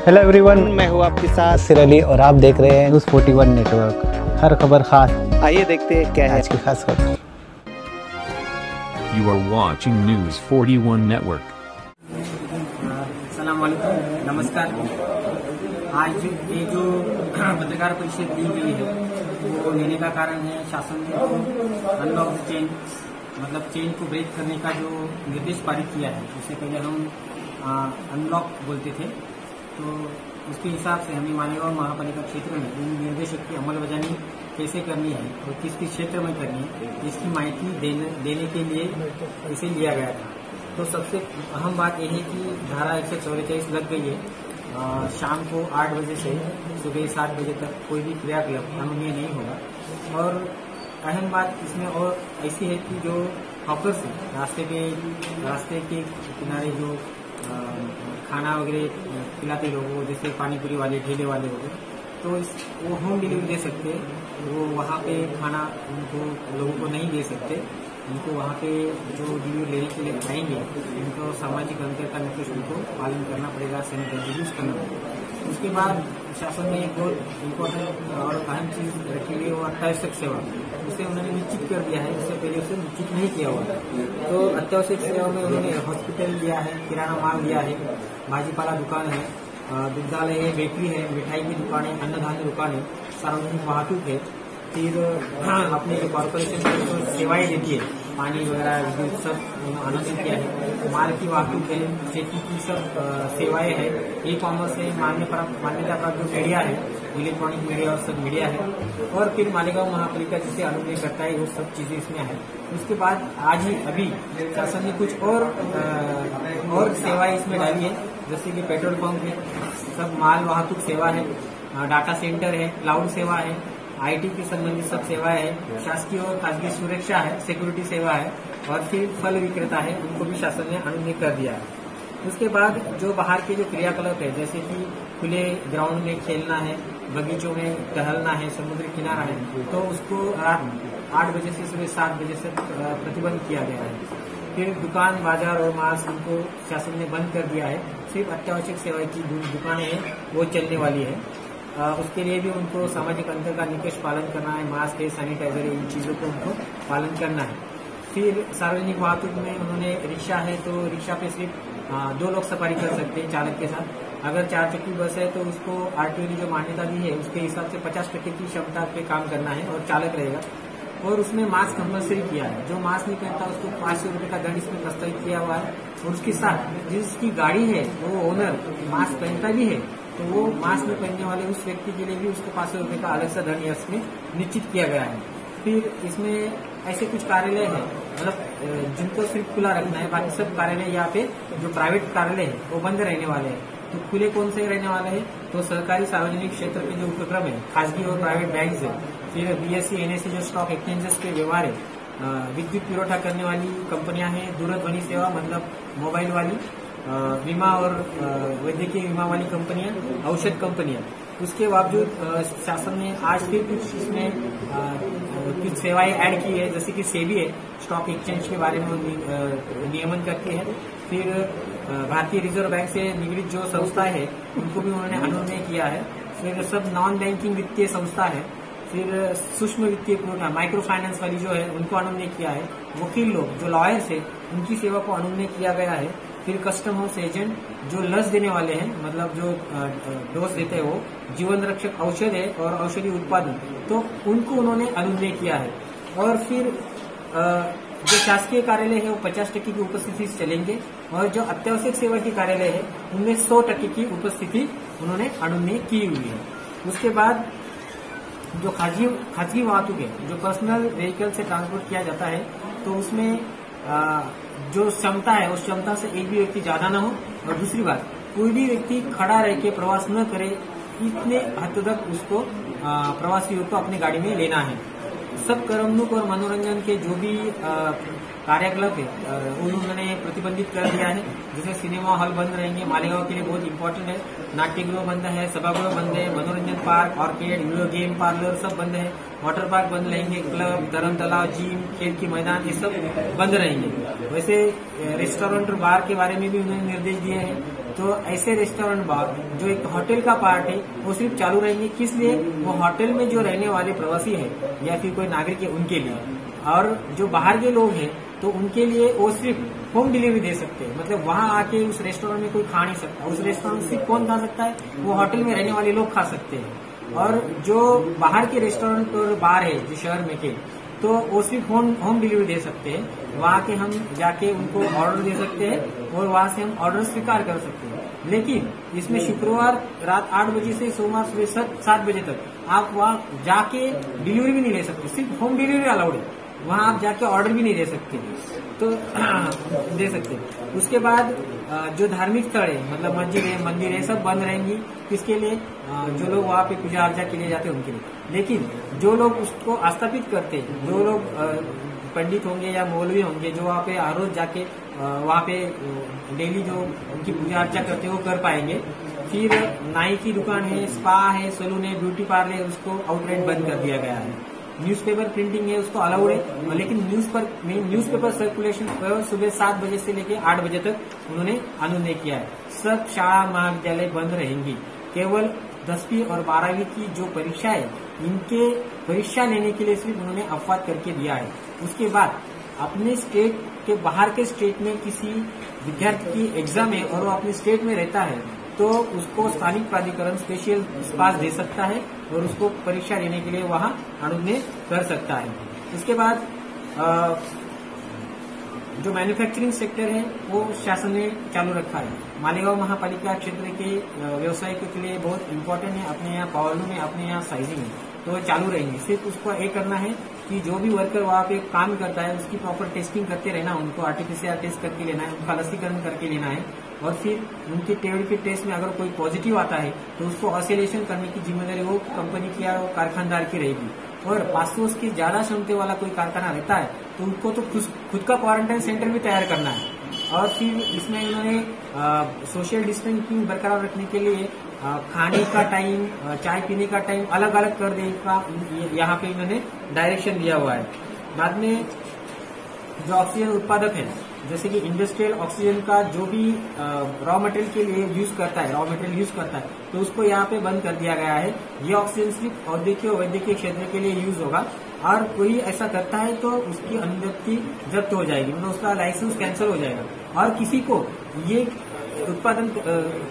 Hello everyone, मैं हूँ आपके साथ सिर अली और आप देख रहे हैं न्यूज़ 41 नेटवर्क। हर खबर खास। आइए देखते हैं क्या है आज की खास खबर। You are watching News 41 Network. अस्सलाम वालेकुम, नमस्कार। आज ये जो पत्रकार परिषद दी गई है वो लेने का कारण है शासन ने अनलॉक द चेन, मतलब चेन को ब्रेक करने का जो निर्देश पारित किया है। उससे पहले हम अनलॉक बोलते थे, तो उसके हिसाब से हमें मालेगांव महापालिका क्षेत्र में इन निर्देशक की अमलबजानी कैसे करनी है और किस किस क्षेत्र में करनी है, इसकी माहिती देने के लिए इसे लिया गया था। तो सबसे अहम बात यह है कि धारा 144 लग गई है। शाम को 8 बजे से सुबह 7 बजे तक कोई भी क्रियाकलाप कानूनी नहीं होगा। और अहम बात इसमें और ऐसी है कि जो हॉकर्स रास्ते के किनारे जो खाना वगैरह खिलाते लोगों, जैसे पानीपुरी वाले ठेले वाले हो गए, तो वो होम डिलीवरी दे सकते, वो वहाँ पे खाना उनको लोगों को नहीं दे सकते। उनको वहाँ पे जो डिलीवरी लेने के लिए आएंगे उनको सामाजिक अंतर का निर्देश उनको पालन करना पड़ेगा, सैनिटाइजर यूज करना पड़ेगा। उसके बाद शासन ने एक और इम्पोर्टेंट और अहम चीज रखी हुई है, वो अत्यावश्यक सेवा, उसे उन्होंने निश्चित कर दिया है। इससे पहले उसे निश्चित नहीं किया हुआ था। तो अत्यावश्यक सेवा में उन्होंने हॉस्पिटल दिया है, किराना माल दिया है, भाजीपाला दुकान है, विद्यालय है, बेकरी है, मिठाई की दुकान है, अन्न धान्य दुकान है, सार्वजनिक वाहतूक है, फिर अपने जो कॉर्पोरेशन सेवाएं देती है, पानी वगैरह विद्युत सब आनंद किया है, माल की वाहतूक है, खेती की सब सेवाएं है, ई कॉमर्स है, मान्यता प्राप्त जो मीडिया है, इलेक्ट्रॉनिक मीडिया और सब मीडिया है, और फिर मालेगांव महापालिका जिसे अनुमति करता है वो सब चीजें इसमें है। उसके बाद आज ही अभी शासन ने कुछ और सेवाएं इसमें डाली है, जैसे कि पेट्रोल पंप है, सब माल वाहतूक सेवा है, डाटा सेंटर है, क्लाउड सेवा है, आईटी के संबंधित सब सेवाएं है, शासकीय और खासगी सुरक्षा है, सिक्योरिटी सेवा है, और फिर फल विक्रेता है, उनको भी शासन ने अनुमति कर दिया है। उसके बाद जो बाहर के जो क्रियाकलाप है, जैसे कि खुले ग्राउंड में खेलना है, बगीचों में टहलना है, समुद्री किनारा है, तो उसको रात 8 बजे से सुबह 7 बजे से प्रतिबंध किया गया है। फिर दुकान, बाजार और मार्केट उनको शासन ने बंद कर दिया है। सिर्फ अत्यावश्यक सेवा की दुकानें हैं वो चलने वाली है। उसके लिए भी उनको सामाजिक अंतर का निकष पालन करना है, मास्क है, सैनिटाइजर है, इन चीजों को उनको पालन करना है। फिर सार्वजनिक वाहतूक में उन्होंने रिक्शा है तो रिक्शा पे सिर्फ 2 लोग सवारी कर सकते हैं चालक के साथ। अगर 4 चक्की बस है तो उसको आरटीओ ने जो मान्यता दी है उसके हिसाब से 50% की क्षमता पे काम करना है और चालक रहेगा। और उसमें मास्क कंपल्सरी किया है, जो मास्क नहीं पहनता उसको 500 रुपये का दंड इसमें प्रस्तावित किया हुआ है। और उसके साथ जिसकी गाड़ी है वो ओनर मास्क पहनता भी है तो वो मास्क में पहनने वाले उस व्यक्ति के लिए भी उसको 500 रुपये का अलग सा दंड इसमें निश्चित किया गया है। फिर इसमें ऐसे कुछ कार्यालय है, मतलब जिनको सिर्फ खुला रखना है, बाकी सब कार्यालय यहाँ पे जो प्राइवेट कार्यालय है वो बंद रहने वाले हैं। तो खुले कौन से रहने वाले हैं, तो सरकारी सार्वजनिक क्षेत्र के जो उपक्रम है, खासगी और प्राइवेट बैंक है, फिर बीएससी NSE जो स्टॉक एक्सचेंजेस के व्यवहार है, विद्युत पुरवठा करने वाली कंपनियां हैं, दूरध्वनि सेवा मतलब मोबाइल वाली, बीमा और वैद्यकीय बीमा वाली कंपनियां, औषध कंपनियां। उसके बावजूद शासन ने आज भी कुछ इसमें कुछ सेवाएं ऐड की है, जैसे कि सेबी है, स्टॉक एक्सचेंज के बारे में नियमन करती है। फिर भारतीय रिजर्व बैंक से निगडित जो संस्थाएं है उनको भी उन्होंने अनुमति किया है। फिर सब नॉन बैंकिंग वित्तीय संस्था है, फिर सूक्ष्म वित्तीय पूर्णा माइक्रो फाइनेंस वाली जो है उनको अनुमति किया है। वकील लोग जो लॉयर्स है उनकी सेवा को अनुमति किया गया है। फिर कस्टम हाउस एजेंट जो लस देने वाले हैं, मतलब जो डोज देते हैं, वो जीवन रक्षक औषध है और औषधि उत्पादन, तो उनको उन्होंने अनुमति किया है। और फिर जो शासकीय कार्यालय है वो 50% की उपस्थिति से चलेंगे, और जो अत्यावश्यक सेवा के कार्यालय है उनमें 100% की उपस्थिति उन्होंने अनुमति की हुई है। उसके बाद जो खासगी वाहतूक है, जो पर्सनल व्हीकल से ट्रांसपोर्ट किया जाता है, तो उसमें जो क्षमता है उस क्षमता से एक भी व्यक्ति ज्यादा ना हो। और दूसरी बात, कोई भी व्यक्ति खड़ा रह के प्रवास न करे, इतने हद तक उसको प्रवासियों को अपनी गाड़ी में लेना है। सब कर्मनुक और मनोरंजन के जो भी कार्यकलाप है उन्होंने प्रतिबंधित कर दिया है। जैसे सिनेमा हॉल बंद रहेंगे, मालेगांव के लिए बहुत इंपॉर्टेंट है, नाट्यगृह बंद है, सभागृह बंद है, मनोरंजन park, arcade, video game parlour सब बंद है, वाटर पार्क बंद रहेंगे, क्लब, धर्म तालाब, जिम, खेल की मैदान ये सब बंद रहेंगे। वैसे रेस्टोरेंट और बार के बारे में भी उन्होंने निर्देश दिए हैं तो ऐसे रेस्टोरेंट बार जो एक होटल का पार्ट है वो सिर्फ चालू रहेंगे। किस लिए? वो होटल में जो रहने वाले प्रवासी है या फिर कोई नागरिक है उनके लिए, और जो बाहर के लोग हैं तो उनके लिए वो सिर्फ होम डिलीवरी दे सकते हैं। मतलब वहां आके उस रेस्टोरेंट में कोई खा नहीं सकता, उस रेस्टोरेंट में सिर्फ कौन खा सकता है? वो होटल में रहने वाले लोग खा सकते हैं। और जो बाहर के रेस्टोरेंट और बार है जो शहर में के, तो वो सिर्फ होम डिलीवरी दे सकते हैं। वहां के हम जाके उनको ऑर्डर दे सकते हैं और वहां से हम ऑर्डर स्वीकार कर सकते हैं। लेकिन इसमें शुक्रवार रात 8 बजे से सोमवार सुबह 7 बजे तक आप वहां जाके डिलीवरी भी नहीं ले सकते, सिर्फ होम डिलीवरी अलाउड है। वहां आप जाके ऑर्डर भी नहीं दे सकते, तो दे सकते। उसके बाद जो धार्मिक स्थल है, मतलब मस्जिद है, मंदिर है, सब बंद रहेंगी। किसके लिए? जो लोग वहां पे पूजा अर्चा के लिए जाते हैं उनके लिए। लेकिन जो लोग उसको स्थापित करते हैं, जो लोग पंडित होंगे या मौलवी होंगे जो वहाँ पे हर रोज जाके वहाँ पे डेली जो उनकी पूजा अर्चा करते हैं वो कर पाएंगे। फिर नाई की दुकान है, स्पा है, सैलून है, ब्यूटी पार्लर है, उसको आउटलेट बंद कर दिया गया है। न्यूज़पेपर प्रिंटिंग है उसको अलाउड है, लेकिन न्यूज़पेपर सर्कुलेशन सुबह 7 बजे से लेकर 8 बजे तक उन्होंने अनुमति किया है। सब शाला महाविद्यालय बंद रहेंगी। केवल 10वीं और 12वीं की जो परीक्षा है इनके परीक्षा लेने के लिए सिर्फ उन्होंने अपवाद करके दिया है। उसके बाद अपने स्टेट के बाहर के स्टेट में किसी विद्यार्थी की एग्जाम है और वो अपने स्टेट में रहता है तो उसको स्थानिक प्राधिकरण स्पेशल पास दे सकता है और उसको परीक्षा लेने के लिए वहां अनुमति कर सकता है। इसके बाद जो मैन्युफैक्चरिंग सेक्टर है वो शासन ने चालू रखा है। मालेगांव महापालिका क्षेत्र के व्यवसायिकों के लिए बहुत इम्पोर्टेंट है। अपने यहाँ पावरलूम में, अपने यहाँ साइजिंग है, तो वो चालू रहेंगे। सिर्फ उसको ये करना है कि जो भी वर्कर वहाँ पे काम करता है उसकी प्रॉपर टेस्टिंग करते रहना, उनको आरटीपीसीआर टेस्ट करके लेना है, उनका लसीकरण करके लेना है, और फिर उनके टेबल के टेस्ट में अगर कोई पॉजिटिव आता है तो उसको ऑसिलेशन करने की जिम्मेदारी वो कंपनी की या कारखानदार की रहेगी। और 500 की ज्यादा क्षमता वाला कोई कारखाना रहता है तो उनको तो खुद का क्वारंटाइन सेंटर भी तैयार करना है। और फिर इसमें इन्होंने सोशल डिस्टेंसिंग बरकरार रखने के लिए खाने का टाइम, चाय पीने का टाइम अलग अलग कर देने का यहाँ पे इन्होंने डायरेक्शन दिया हुआ है। बाद में जो ऑक्सीजन उत्पादक है, जैसे कि इंडस्ट्रियल ऑक्सीजन का जो भी रॉ मटेरियल के लिए यूज करता है, तो उसको यहाँ पे बंद कर दिया गया है। ये ऑक्सीजन सिर्फ औद्योगिक और वैद्यकीय क्षेत्र के लिए यूज होगा, और कोई ऐसा करता है तो उसकी अनुमति जब्त हो जाएगी, मतलब उसका लाइसेंस कैंसिल हो जाएगा। और किसी को ये उत्पादन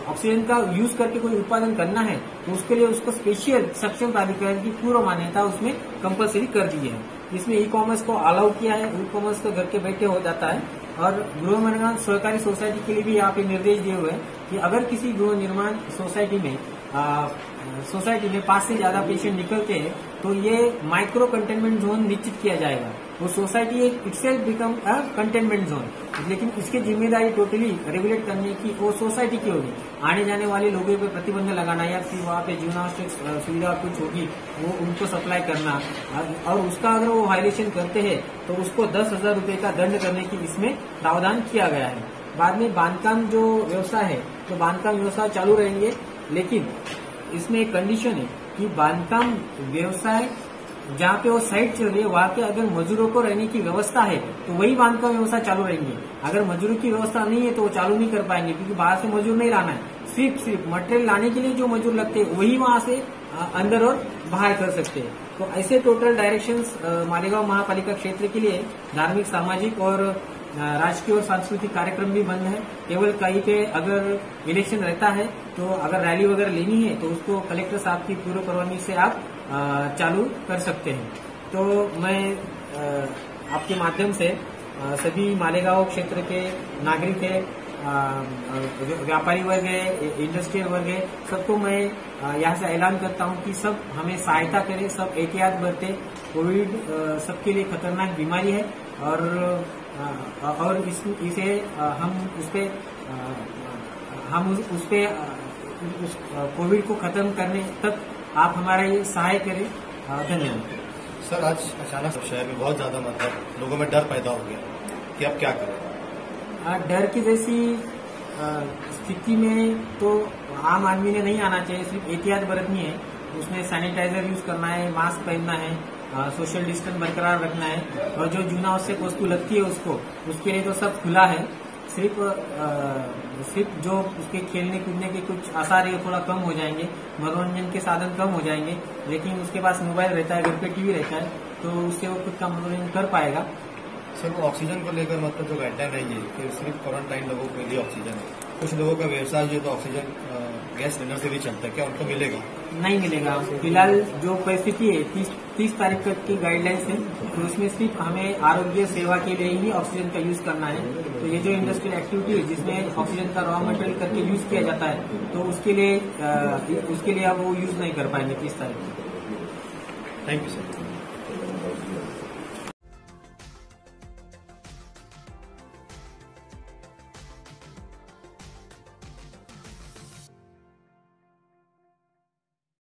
ऑक्सीजन का यूज करके कोई उत्पादन करना है तो उसके लिए उसको स्पेशल सक्षम प्राधिकरण की पूर्व मान्यता उसमें कंपलसरी कर दी है। इसमें ई कॉमर्स को अलाउ किया है, ई कॉमर्स तो घर के बैठे हो जाता है। और गृह निर्माण सहकारी सोसाइटी के लिए भी यहाँ पे निर्देश दिए हुए हैं कि अगर किसी गृह निर्माण सोसाइटी में 5 से ज्यादा पेशेंट निकलते हैं तो ये माइक्रो कंटेनमेंट जोन निश्चित किया जाएगा। वो society itself become a containment zone, लेकिन इसकी जिम्मेदारी टोटली रेगुलेट करने की वो सोसाइटी की होगी। आने जाने वाले लोगों पे प्रतिबंध लगाना या फिर वहाँ पे जीवनावश्यक सुविधा कुछ होगी वो उनको सप्लाई करना, और उसका अगर वो वायलेशन करते हैं तो उसको 10,000 रुपए का दंड करने की इसमें प्रावधान किया गया है। बाद में बांधकाम जो व्यवसाय है तो बांधकाम व्यवसाय चालू रहेंगे, लेकिन इसमें एक कंडीशन है कि बांधकाम व्यवसाय जहाँ पे वो साइट चल रही है वहाँ पे अगर मजदूरों को रहने की व्यवस्था है तो वही बांधकाम व्यवसाय चालू रहेंगे। अगर मजदूरों की व्यवस्था नहीं है तो वो चालू नहीं कर पाएंगे, क्योंकि बाहर से मजदूर नहीं लाना है। सिर्फ मटेरियल लाने के लिए जो मजदूर लगते हैं वही वहाँ से अंदर और बाहर कर सकते हैं। तो ऐसे टोटल डायरेक्शंस मालेगांव महापालिका क्षेत्र के लिए धार्मिक, सामाजिक और राजकीय और सांस्कृतिक कार्यक्रम भी बंद है। केवल कहीं पे अगर इलेक्शन रहता है तो अगर रैली वगैरह लेनी है तो उसको कलेक्टर साहब की पूर्व परवानगी से आप चालू कर सकते हैं। तो मैं आपके माध्यम से सभी मालेगांव क्षेत्र के नागरिक है, व्यापारी वर्ग है, इंडस्ट्रियल वर्ग है, सबको मैं यहाँ से ऐलान करता हूँ कि सब हमें सहायता करें, सब एहतियात बरतें। कोविड सबके लिए खतरनाक बीमारी है और इसे हम उस पे कोविड को खत्म करने तक आप हमारा ये सहाय करें। धन्यवाद। सर, आज अचानक शहर में बहुत ज्यादा मतलब लोगों में डर पैदा हो गया कि अब क्या करें? डर की जैसी स्थिति में तो आम आदमी ने नहीं आना चाहिए। सिर्फ एहतियात बरतनी है, उसमें सैनिटाइजर यूज करना है, मास्क पहनना है, सोशल डिस्टेंस बरकरार रखना है, और जो जीवनावश्यक वस्तु लगती है उसके लिए तो सब खुला है। सिर्फ सिर्फ जो उसके खेलने कूदने के कुछ आसार है थोड़ा कम हो जाएंगे, मनोरंजन के साधन कम हो जाएंगे, लेकिन उसके पास मोबाइल रहता है, घर पे टीवी रहता है, तो उससे वो खुद का मनोरंजन कर पाएगा। सर वो ऑक्सीजन को लेकर मतलब जो गाइडलाइन रही है कि सिर्फ क्वारंटाइन लोगों के लिए ऑक्सीजन है, कुछ लोगों का व्यवसाय जो तो ऑक्सीजन गैस सिलेंडर से भी चलता है, क्या उनको मिलेगा? नहीं मिलेगा। फिलहाल जो परिस्थिति है 30 तारीख तक की गाइडलाइंस है, तो उसमें सिर्फ हमें आरोग्य सेवा के लिए ही ऑक्सीजन का यूज करना है। तो ये जो इंडस्ट्रियल एक्टिविटी है जिसमें ऑक्सीजन का रॉ मटेरियल करके यूज किया जाता है, तो उसके लिए अब वो यूज नहीं कर पाएंगे 30 तारीख को। Thank you sir.